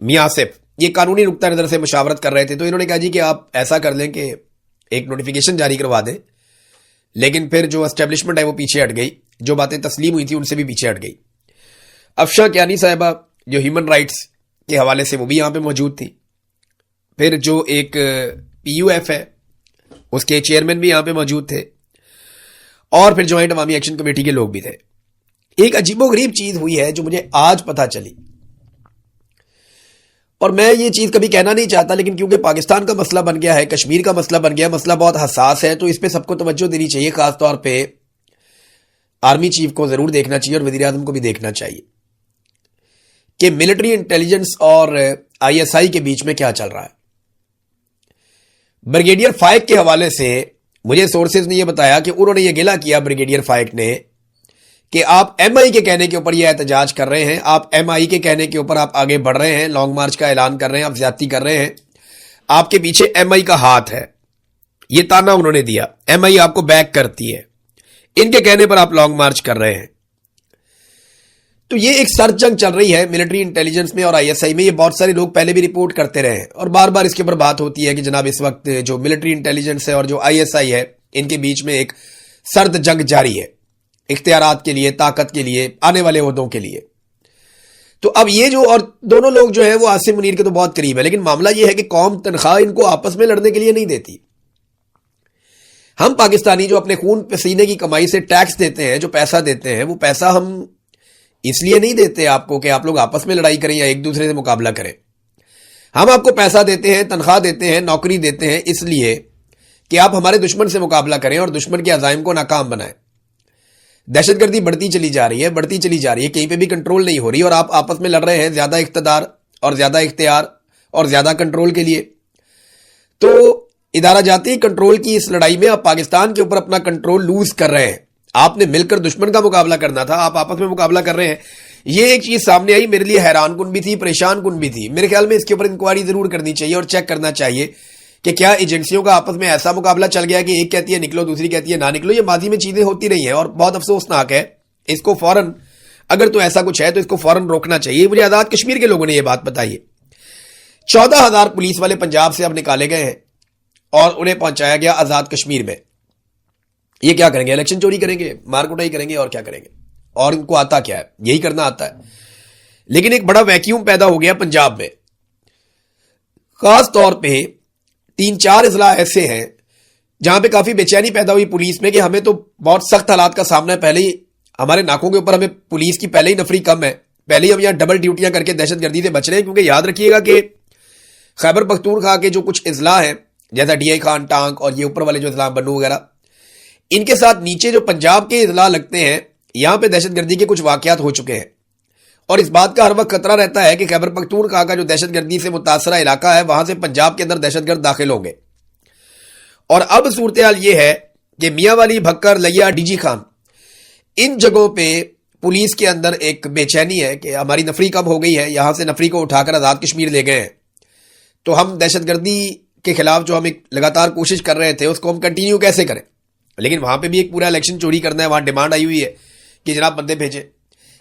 میاں آصف یہ قانونی نقطہ نظر سے مشاورت کر رہے تھے، تو انہوں نے کہا جی کہ آپ ایسا کر لیں کہ ایک نوٹیفیکیشن جاری کروا دیں، لیکن پھر جو اسٹیبلشمنٹ ہے وہ پیچھے ہٹ گئی، جو باتیں تسلیم ہوئی تھی ان سے بھی پیچھے ہٹ گئی۔ افشاں کیانی صاحبہ جو ہیومن رائٹس کے حوالے سے وہ بھی یہاں پہ موجود تھی، پھر جو ایک پی یو ایف ہے اس کے چیئرمین بھی یہاں پہ موجود تھے، اور پھر جوائنٹ عوامی ایکشن کمیٹی کے لوگ بھی تھے۔ ایک عجیب و غریب چیز ہوئی ہے جو مجھے آج پتہ چلی، اور میں یہ چیز کبھی کہنا نہیں چاہتا، لیکن کیونکہ پاکستان کا مسئلہ بن گیا ہے، کشمیر کا مسئلہ بن گیا ہے، مسئلہ بہت حساس ہے، تو اس پہ سب کو توجہ دینی چاہیے، خاص طور پہ آرمی چیف کو ضرور دیکھنا چاہیے اور وزیر اعظم کو بھی دیکھنا چاہیے کہ ملٹری انٹیلیجنس اور آئی ایس آئی کے بیچ میں کیا چل رہا ہے۔ بریگیڈیئر فائق کے حوالے سے مجھے سورسز نے یہ بتایا کہ انہوں نے یہ گلہ کیا بریگیڈیئر فائق نے کہ آپ ایم آئی کے کہنے کے اوپر یہ احتجاج کر رہے ہیں، آپ ایم آئی کے کہنے کے اوپر آپ آگے بڑھ رہے ہیں، لانگ مارچ کا اعلان کر رہے ہیں، آپ زیادتی کر رہے ہیں، آپ کے پیچھے ایم آئی کا ہاتھ ہے، یہ تانا انہوں نے دیا، ایم آئی آپ کو بیک کرتی ہے، ان کے کہنے پر آپ لانگ مارچ کر رہے ہیں۔ تو یہ ایک سر جنگ چل رہی ہے ملٹری انٹیلیجنس میں اور آئی ایس آئی میں، یہ بہت سارے لوگ پہلے بھی رپورٹ کرتے رہے ہیں اور بار بار اس کے اوپر بات ہوتی ہے کہ جناب اس وقت جو ملٹری انٹیلیجنس ہے اور جو آئی ایس آئی ہے ان کے بیچ میں ایک سرد جنگ جاری ہے، اختیارات کے لیے، طاقت کے لیے، آنے والے عہدوں کے لیے۔ تو اب یہ جو اور دونوں لوگ جو ہیں وہ عاصم منیر کے تو بہت قریب ہے، لیکن معاملہ یہ ہے کہ قوم تنخواہ ان کو آپس میں لڑنے کے لیے نہیں دیتی۔ ہم پاکستانی جو اپنے خون پسینے کی کمائی سے ٹیکس دیتے ہیں، جو پیسہ دیتے ہیں، وہ پیسہ ہم اس لیے نہیں دیتے آپ کو کہ آپ لوگ آپس میں لڑائی کریں یا ایک دوسرے سے مقابلہ کریں۔ ہم آپ کو پیسہ دیتے ہیں، تنخواہ دیتے ہیں، نوکری دیتے ہیں اس لیے کہ آپ ہمارے دشمن سے مقابلہ کریں اور دشمن کے عزائم کو ناکام بنائیں۔ دہشت گردی بڑھتی چلی جا رہی ہے، کہیں پہ بھی کنٹرول نہیں ہو رہی، اور آپ آپس میں لڑ رہے ہیں زیادہ اقتدار اور زیادہ اختیار اور زیادہ کنٹرول کے لیے۔ تو ادارہ جاتی کنٹرول کی اس لڑائی میں آپ پاکستان کے اوپر اپنا کنٹرول لوز کر رہے ہیں۔ آپ نے مل کر دشمن کا مقابلہ کرنا تھا، آپ آپس میں مقابلہ کر رہے ہیں۔ یہ ایک چیز سامنے آئی، میرے لیے حیران کن بھی تھی، پریشان کن بھی تھی۔ میرے خیال میں اس کے اوپر انکوائری ضرور کرنی چاہیے اور چیک کرنا چاہیے کہ کیا ایجنسیوں کا آپس میں ایسا مقابلہ چل گیا کہ ایک کہتی ہے نکلو، دوسری کہتی ہے نہ نکلو۔ یہ ماضی میں چیزیں ہوتی رہی ہیں اور بہت افسوسناک ہے، اس کو فوراً اگر تو ایسا کچھ ہے تو اس کو فوراً روکنا چاہیے۔ مجھے آزاد کشمیر کے لوگوں نے یہ بات بتائی ہے۔ 14,000 پولیس والے پنجاب سے اب نکالے گئے ہیں اور انہیں پہنچایا گیا آزاد کشمیر میں۔ یہ کیا کریں گے؟ الیکشن چوری کریں گے، مار کٹائی کریں گے، اور کیا کریں گے؟ اور ان کو آتا کیا ہے؟ یہی کرنا آتا ہے۔ لیکن ایک بڑا ویکیوم پیدا ہو گیا پنجاب میں، خاص طور پہ 3-4 اضلاع ایسے ہیں جہاں پہ کافی بے چینی پیدا ہوئی پولیس میں کہ ہمیں تو بہت سخت حالات کا سامنا ہے، پہلے ہی ہمارے ناکوں کے اوپر ہمیں پولیس کی پہلے ہی نفری کم ہے، پہلے ہی ہم یہاں ڈبل ڈیوٹیاں کر کے دہشت گردی سے بچ رہے ہیں۔ کیونکہ یاد رکھیے گا کہ خیبر پختونخوا کے جو کچھ اضلاع ہیں جیسا ڈی آئی خان، ٹانک اور یہ اوپر والے جو اضلاع بنو وغیرہ، ان کے ساتھ نیچے جو پنجاب کے اضلاع لگتے ہیں، یہاں پہ دہشت گردی کے کچھ واقعات ہو چکے ہیں، اور اس بات کا ہر وقت خطرہ رہتا ہے کہ خیبر پختونخوا کا جو دہشت گردی سے متاثرہ علاقہ ہے وہاں سے پنجاب کے اندر دہشت گرد داخل ہوں گے۔ اور اب صورتحال یہ ہے کہ میاں والی، بھکر، لیا، ڈی جی خان، ان جگہوں پہ پولیس کے اندر ایک بے چینی ہے کہ ہماری نفری کم ہو گئی ہے، یہاں سے نفری کو اٹھا کر آزاد کشمیر لے گئے ہیں، تو ہم دہشت گردی کے خلاف جو ہم ایک لگاتار کوشش کر رہے تھے اس کو ہم کنٹینیو کیسے کریں۔ لیکن وہاں پہ بھی ایک پورا الیکشن چوری کرنا ہے، وہاں ڈیمانڈ آئی ہوئی ہے کہ جناب بندے بھیجیں۔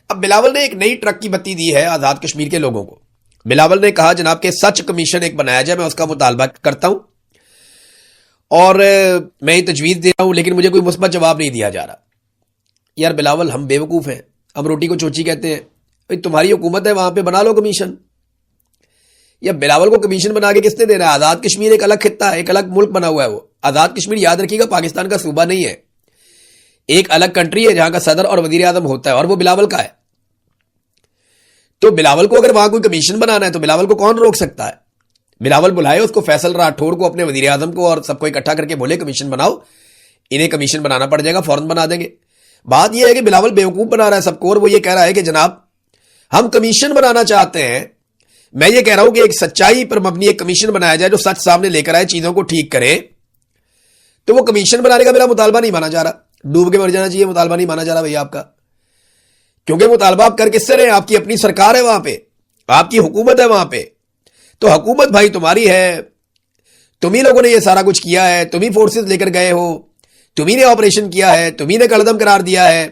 اب بلاول نے ایک نئی ٹرک کی بتی دی ہے آزاد کشمیر کے لوگوں کو۔ بلاول نے کہا جناب کہ سچ کمیشن ایک بنایا جائے، میں اس کا مطالبہ کرتا ہوں اور میں یہ تجویز دے رہا ہوں، لیکن مجھے کوئی مثبت جواب نہیں دیا جا رہا۔ یار بلاول، ہم بیوقوف ہیں، ہم روٹی کو چوچی کہتے ہیں، تمہاری حکومت ہے وہاں پہ، بنا لو کمیشن۔ یا بلاول کو کمیشن بنا کے کس نے دینا ہے؟ آزاد کشمیر ایک الگ خطہ ہے، ایک الگ ملک بنا ہوا ہے۔ وہ آزاد کشمیر یاد رکھیے گا پاکستان کا صوبہ نہیں ہے، ایک الگ کنٹری ہے جہاں کا صدر اور وزیر اعظم ہوتا ہے، اور وہ بلاول کا ہے۔ تو بلاول کو اگر وہاں کوئی کمیشن بنانا ہے تو بلاول کو کون روک سکتا ہے؟ بلاول بلائے اس کو، فیصل راٹھور کو، اپنے وزیر اعظم کو، اور سب کو اکٹھا کر کے بولے کمیشن بناؤ، انہیں کمیشن بنانا پڑ جائے گا، فوراً بنا دیں گے۔ بات یہ ہے کہ بلاول بیوقوف بنا رہا ہے سب کو، اور وہ یہ کہہ رہا ہے کہ جناب ہم کمیشن بنانا چاہتے ہیں۔ میں یہ کہہ رہا ہوں کہ ایک سچائی پر مبنی ایک کمیشن بنایا جائے جو سچ سامنے لے کر آئے، چیزوں کو ٹھیک کرے۔ تو وہ کمیشن بنانے کا میرا مطالبہ نہیں مانا جا رہا، ڈوب کے مر جانا چاہیے، مطالبہ نہیں مانا جا رہا بھیا آپ کا، کیونکہ مطالبہ آپ کر کس سے رہے ہیں؟ آپ کی اپنی سرکار ہے وہاں پہ، آپ کی حکومت ہے وہاں پہ، تو حکومت بھائی تمہاری ہے، تم ہی لوگوں نے یہ سارا کچھ کیا ہے، تم ہی فورسز لے کر گئے ہو، تم ہی نے آپریشن کیا ہے، تم ہی نے قلعدم قرار دیا ہے،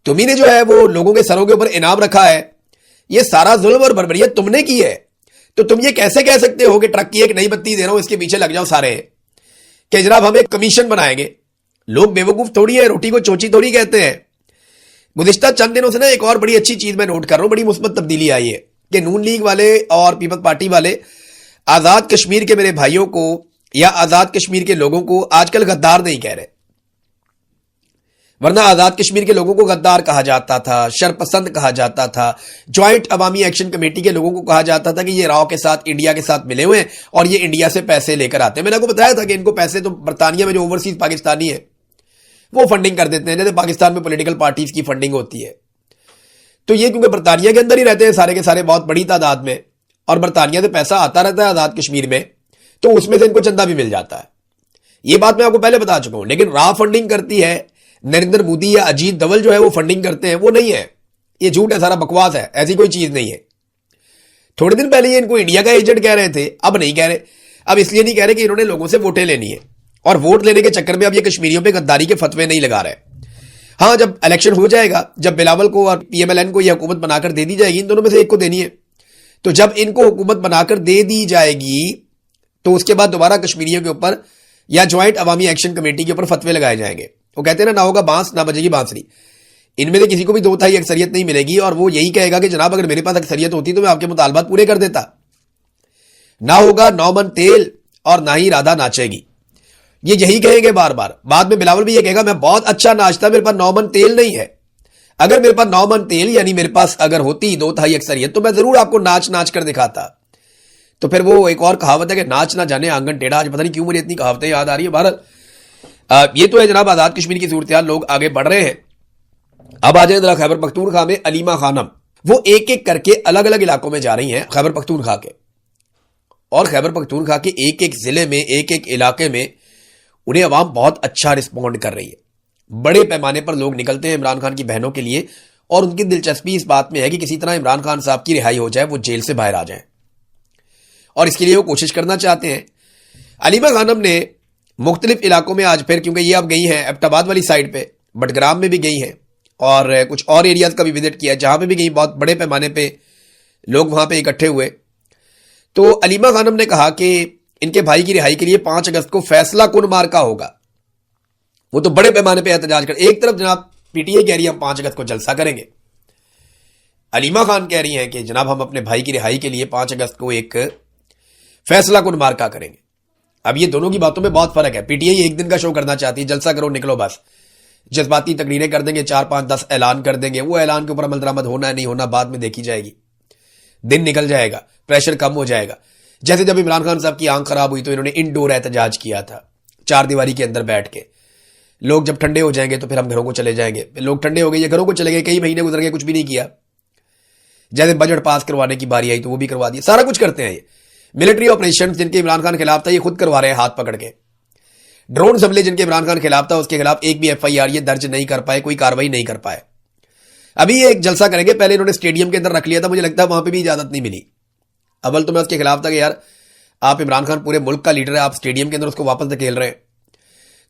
تم ہی نے جو ہے وہ لوگوں کے سروں کے اوپر انعام رکھا ہے۔ یہ سارا ظلم اور بربریت تم نے کی ہے. تو تم یہ کیسے کہہ سکتے ہو کہ ٹرک کی ایک نئی بتی دے رہا ہوں اس کے پیچھے لگ جاؤ سارے کہ جناب ہم ایک کمیشن بنائیں گے. لوگ بیوقوف تھوڑی ہے, روٹی کو چوچی تھوڑی کہتے ہیں. گزشتہ چند دنوں سے نا ایک اور بڑی اچھی چیز میں نوٹ کر رہا ہوں, بڑی مثبت تبدیلی آئی ہے کہ نون لیگ والے اور پیپلز پارٹی والے آزاد کشمیر کے میرے بھائیوں کو یا آزاد کشمیر کے لوگوں کو آج کل غدار نہیں کہہ رہے. ورنہ آزاد کشمیر کے لوگوں کو غدار کہا جاتا تھا, شرپسند کہا جاتا تھا, جوائنٹ عوامی ایکشن کمیٹی کے لوگوں کو کہا جاتا تھا کہ یہ راؤ کے ساتھ انڈیا کے ساتھ ملے ہوئے ہیں اور یہ انڈیا سے پیسے لے کر آتے ہیں. میں نے آپ کو بتایا تھا کہ ان کو پیسے تو برطانیہ میں جو اوورسیز پاکستانی ہے وہ فنڈنگ کر دیتے ہیں, جیسے پاکستان میں پولیٹیکل پارٹیز کی فنڈنگ ہوتی ہے. تو یہ کیونکہ برطانیہ کے اندر ہی رہتے ہیں سارے کے سارے بہت بڑی تعداد میں, اور برطانیہ سے پیسہ آتا رہتا ہے آزاد کشمیر میں, تو اس میں سے ان کو چندہ بھی مل جاتا ہے. یہ بات میں آپ کو پہلے بتا چکا ہوں. لیکن را فنڈنگ کرتی ہے نریندر مودی یا اجیت دوول جو ہے وہ فنڈنگ کرتے ہیں, وہ نہیں ہے. یہ جھوٹ ہے, سارا بکواس ہے, ایسی کوئی چیز نہیں ہے. تھوڑے دن پہلے یہ ان کو انڈیا کا ایجنٹ کہہ رہے تھے, اب نہیں کہہ رہے. اب اس لیے نہیں کہہ رہے کہ انہوں نے لوگوں سے ووٹیں لینی ہے, اور ووٹ لینے کے چکر میں اب یہ کشمیریوں پہ غداری کے فتوے نہیں لگا رہے. ہاں جب الیکشن ہو جائے گا, جب بلاول کو اور پی ایم ایل این کو یہ حکومت بنا کر دے دی جائے گی, ان دونوں میں سے ایک کو دینی ہے, تو جب ان کو حکومت بنا کر دے دی جائے گی تو اس کے بعد دوبارہ کشمیریوں کے اوپر یا جوائنٹ عوامی ایکشن کمیٹی کے اوپر فتوے لگائے جائیں گے. وہ کہتے ہیں نا ہوگا بانس نہ بجے گی بانسری. ان میں سے کسی کو بھی 2/3 اکثریت نہیں ملے گی, اور وہ یہی کہے گا کہ جناب اگر میرے پاس اکثریت ہوتی تو میں آپ کے مطالبات پورے کر دیتا. نہ ہوگا 9 من تیل اور نہ ہی رادھا ناچے گی. یہ یہی کہیں گے بار بار. بعد میں بلاول بھی یہ کہے گا میں بہت اچھا ناچتا, میرے پاس 9 من تیل نہیں ہے. اگر میرے پاس 9 من تیل یعنی میرے پاس اگر ہوتی 2/3 اکثریت تو میں ضرور آپ کو ناچ ناچ کر دکھاتا. تو پھر وہ ایک اور کہاوت ہے کہ ناچ نہ جانے آنگن ٹیڑھا. آج پتہ نہیں کیوں مجھے اتنی کہاوتیں یاد آ رہی ہیں. بہرحال یہ تو ہے جناب آزاد کشمیر کی صورتحال, لوگ آگے بڑھ رہے ہیں. اب آ جائیں ذرا خیبر پختونخوا میں علیمہ خانم. وہ ایک ایک کر کے الگ الگ علاقوں میں جا رہی ہیں خیبر پختونخوا کے, اور خیبر پختونخوا کے ایک ایک ضلع میں ایک ایک علاقے میں انہیں عوام بہت اچھا رسپونڈ کر رہی ہے. بڑے پیمانے پر لوگ نکلتے ہیں عمران خان کی بہنوں کے لیے, اور ان کی دلچسپی اس بات میں ہے کہ کسی طرح عمران خان صاحب کی رہائی ہو جائے, وہ جیل سے باہر آ جائیں, اور اس کے لیے وہ کوشش کرنا چاہتے ہیں. علیمہ خانم نے مختلف علاقوں میں آج پھر, کیونکہ یہ اب گئی ہیں ایبٹ آباد والی سائڈ پہ, بٹگرام میں بھی گئی ہیں, اور کچھ اور ایریاز کا بھی وزٹ کیا جہاں پہ بھی گئی, بہت بڑے پیمانے پہ لوگ وہاں پہ اکٹھے ہوئے. تو علیمہ خانم نے کہا کہ ان کے بھائی کی رہائی کے لیے 5 اگست کو فیصلہ کن مارکا ہوگا. وہ تو بڑے پیمانے پہ احتجاج کر, ایک طرف جناب پی ٹی آئی کہہ رہی ہے ہم 5 اگست کو جلسہ کریں گے, علیمہ خان کہہ رہی ہیں کہ جناب ہم اپنے بھائی کی رہائی کے لیے 5 اگست کو ایک فیصلہ کن مارکا کریں گے. اب یہ دونوں کی باتوں میں بہت فرق ہے. پی ٹی آئی ایک دن کا شو کرنا چاہتی ہے, جلسہ کرو نکلو بس, جذباتی تقریریں کر دیں گے, 4 5 10 اعلان کر دیں گے, وہ اعلان کے اوپر عمل درآمد ہونا ہے نہیں ہونا بعد میں دیکھی جائے گی, دن نکل جائے گا, پریشر کم ہو جائے گا. جیسے جب عمران خان صاحب کی آنکھ خراب ہوئی تو انہوں نے انڈور احتجاج کیا تھا 4 دیواری کے اندر بیٹھ کے. لوگ جب ٹھنڈے ہو جائیں گے تو پھر ہم گھروں کو چلے جائیں گے. لوگ ٹھنڈے ہو گئے, یہ گھروں کو چلے گئے, کئی مہینے گزر گئے, کچھ بھی نہیں کیا. جیسے بجٹ پاس کروانے کی باری آئی تو وہ بھی کروا دیا, سارا کچھ کرتے ہیں. یہ ملٹری آپریشن جن کے عمران خان خلاف تھا یہ خود کروا رہے ہیں ہاتھ پکڑ کے. ڈرون حملے جن کے عمران خان خلاف تھا اس کے خلاف ایک بھی ایف آئی آر یہ درج نہیں کر پائے, کوئی کاروائی نہیں کر پائے. ابھی یہ ایک جلسہ کریں گے, پہلے انہوں نے اسٹیڈیم کے اندر رکھ لیا تھا, مجھے لگتا ہے وہاں پہ بھی اجازت نہیں ملی. اول تو میں اس کے خلاف تھا کہ یار آپ عمران خان پورے ملک کا لیڈر ہے, آپ اسٹیڈیم کے اندر اس کو واپس دھکیل رہے ہیں.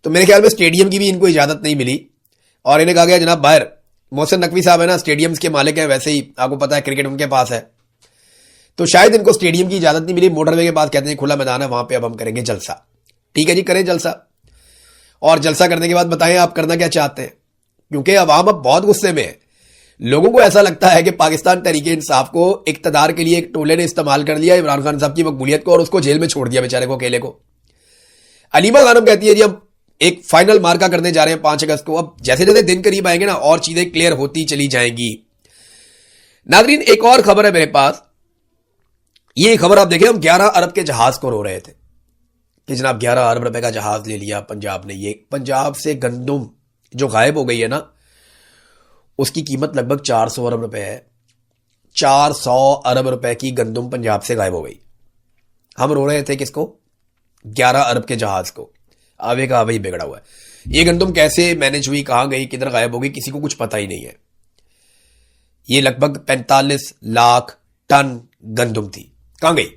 تو میرے خیال میں اسٹیڈیم کی بھی ان کو اجازت نہیں ملی, اور انہیں کہا گیا جناب باہر. محسن نقوی صاحب ہے نا اسٹیڈیمز کے مالک ہیں, ویسے ہی آپ کو پتا ہے کرکٹ ان کے پاس ہے, تو شاید ان کو اسٹیڈیم کی اجازت نہیں ملی. موٹر وے کے پاس کہتے ہیں کھلا میدان ہے, وہاں پہ اب ہم کریں گے جلسہ. ٹھیک ہے جی, کریں جلسہ, اور جلسہ کرنے کے بعد بتائیں آپ کرنا کیا چاہتے ہیں, کیونکہ عوام اب بہت غصے میں ہے. لوگوں کو ایسا لگتا ہے کہ پاکستان تحریک انصاف کو اقتدار کے لیے ایک ٹولے نے استعمال کر لیا عمران خان صاحب کی مقبولیت کو, اور اس کو جیل میں چھوڑ دیا بیچارے کو, اکیلے کو. علیمہ خانم کہتی ہے جی ہم ایک فائنل مارکا کرنے جا رہے ہیں 5 اگست کو. اب جیسے جیسے دن قریب آئیں گے نا اور چیزیں کلیئر ہوتی چلی جائیں گی. ناظرین ایک اور خبر ہے میرے پاس, یہ خبر آپ دیکھیں, ہم 11 ارب کے جہاز کو رو رہے تھے کہ جناب 11 ارب روپے کا جہاز لے لیا پنجاب نے. یہ پنجاب سے گندم جو غائب ہو گئی ہے نا, اس کی قیمت لگ بھگ 400 ارب روپے ہے. 400 ارب روپے کی گندم پنجاب سے غائب ہو گئی. ہم رو رہے تھے کس کو, 11 ارب کے جہاز کو. آوے کا آوے ہی بگڑا ہوا ہے. یہ گندم کیسے مینج ہوئی, کہاں گئی, کدھر غائب ہو گئی, کسی کو کچھ پتہ ہی نہیں ہے. یہ لگ بھگ 45 لاکھ ٹن گندم تھی, کہاں گئی,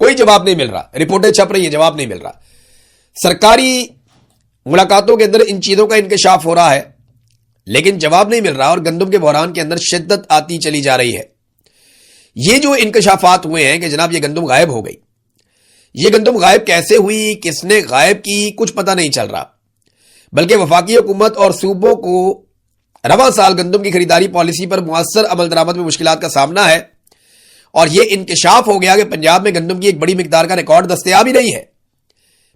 کوئی جواب نہیں مل رہا. رپورٹیں چھپ رہی ہیں, جواب نہیں مل رہا. سرکاری ملاقاتوں کے اندر ان چیزوں کا انکشاف ہو رہا ہے لیکن جواب نہیں مل رہا, اور گندم کے بحران کے اندر شدت آتی چلی جا رہی ہے. یہ جو انکشافات ہوئے ہیں کہ جناب یہ گندم غائب ہو گئی، یہ گندم غائب کیسے ہوئی، کس نے غائب کی، کچھ پتہ نہیں چل رہا، بلکہ وفاقی حکومت اور صوبوں کو رواں سال گندم کی خریداری پالیسی پر مؤثر عمل درآمد میں مشکلات کا سامنا ہے، اور یہ انکشاف ہو گیا کہ پنجاب میں گندم کی ایک بڑی مقدار کا ریکارڈ دستیاب ہی نہیں ہے۔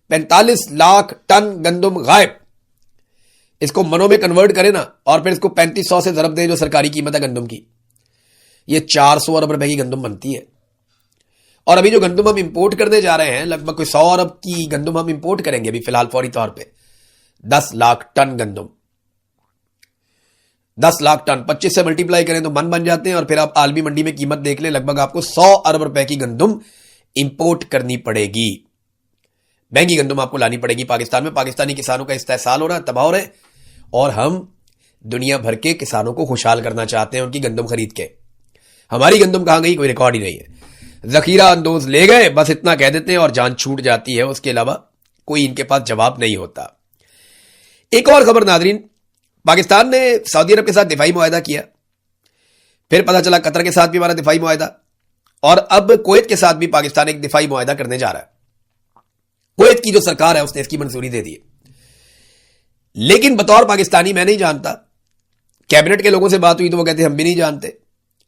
45 لاکھ ٹن گندم غائب، اس کو منوں میں کنورٹ کریں نا، اور پھر اس کو 3500 سے ضرب دیں جو سرکاری قیمت ہے گندم کی، یہ 400 ارب روپے کی گندم بنتی ہے۔ اور ابھی جو گندم ہم امپورٹ کرنے جا رہے ہیں، لگ بھگ کوئی 100 ارب کی گندم ہم امپورٹ کریں گے ابھی فی الحال فوری طور پہ۔ 10 لاکھ ٹن گندم، 10 لاکھ ٹن 25 سے ملٹیپلائی کریں تو من بن جاتے ہیں، اور پھر آپ عالمی منڈی میں قیمت دیکھ لیں، لگ بھگ آپ کو 100 ارب روپے کی گندم امپورٹ کرنی پڑے گی، مہنگی گندم آپ کو لانی پڑے گی پاکستان میں۔ پاکستانی کسانوں کا استحصال ہو رہا ہے، تباہ ہو رہے ہیں، اور ہم دنیا بھر کے کسانوں کو خوشحال کرنا چاہتے ہیں ان کی گندم خرید کے۔ ہماری گندم کہاں گئی، کوئی ریکارڈ ہی نہیں ہے، ذخیرہ اندوز لے گئے، بس اتنا کہہ دیتے ہیں اور جان چھوٹ جاتی ہے، اس کے علاوہ کوئی ان کے پاس جواب نہیں ہوتا۔ ایک اور خبر ناظرین، پاکستان نے سعودی عرب کے ساتھ دفاعی معاہدہ کیا، پھر پتہ چلا قطر کے ساتھ بھی ہمارا دفاعی معاہدہ، اور اب کویت کے ساتھ بھی پاکستان ایک دفاعی معاہدہ کرنے جا رہا ہے۔ کویت کی جو سرکار ہے اس نے اس کی منظوری دے دی، لیکن بطور پاکستانی میں نہیں جانتا، کیبنٹ کے لوگوں سے بات ہوئی تو وہ کہتے ہیں ہم بھی نہیں جانتے،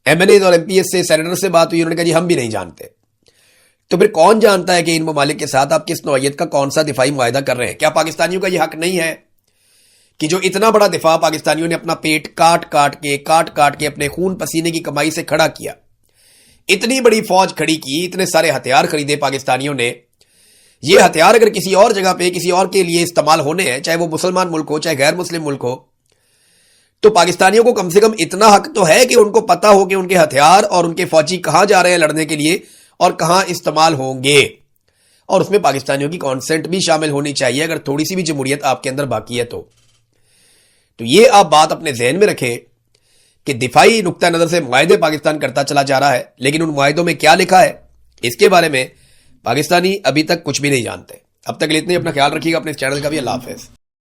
ایم این ایز اور ایم پی ایس سے سینیٹر سے بات ہوئی، انہوں نے کہا جی ہم بھی نہیں جانتے۔ تو پھر کون جانتا ہے کہ ان ممالک کے ساتھ آپ کس نوعیت کا کون سا دفاعی معاہدہ کر رہے ہیں؟ کیا پاکستانیوں کا یہ حق نہیں ہے کہ جو اتنا بڑا دفاع پاکستانیوں نے اپنا پیٹ کاٹ کاٹ کے اپنے خون پسینے کی کمائی سے کھڑا کیا، اتنی بڑی فوج کھڑی کی، اتنے سارے ہتھیار خریدے پاکستانیوں نے، یہ ہتھیار اگر کسی اور جگہ پہ کسی اور کے لیے استعمال ہونے ہیں، چاہے وہ مسلمان ملک ہو چاہے غیر مسلم ملک ہو، تو پاکستانیوں کو کم سے کم اتنا حق تو ہے کہ ان کو پتا ہو کہ ان کے ہتھیار اور ان کے فوجی کہاں جا رہے ہیں لڑنے کے لیے اور کہاں استعمال ہوں گے، اور اس میں پاکستانیوں کی کانسنٹ بھی شامل ہونی چاہیے اگر تھوڑی سی بھی جمہوریت آپ کے اندر باقی ہے تو یہ آپ بات اپنے ذہن میں رکھیں کہ دفاعی نقطہ نظر سے معاہدے پاکستان کرتا چلا جا رہا ہے، لیکن ان معاہدوں میں کیا لکھا ہے اس کے بارے میں پاکستانی ابھی تک کچھ بھی نہیں جانتے۔ اب تک اتنے، اپنا خیال رکھیے گا، اپنے چینل کا بھی۔ اللہ حافظ۔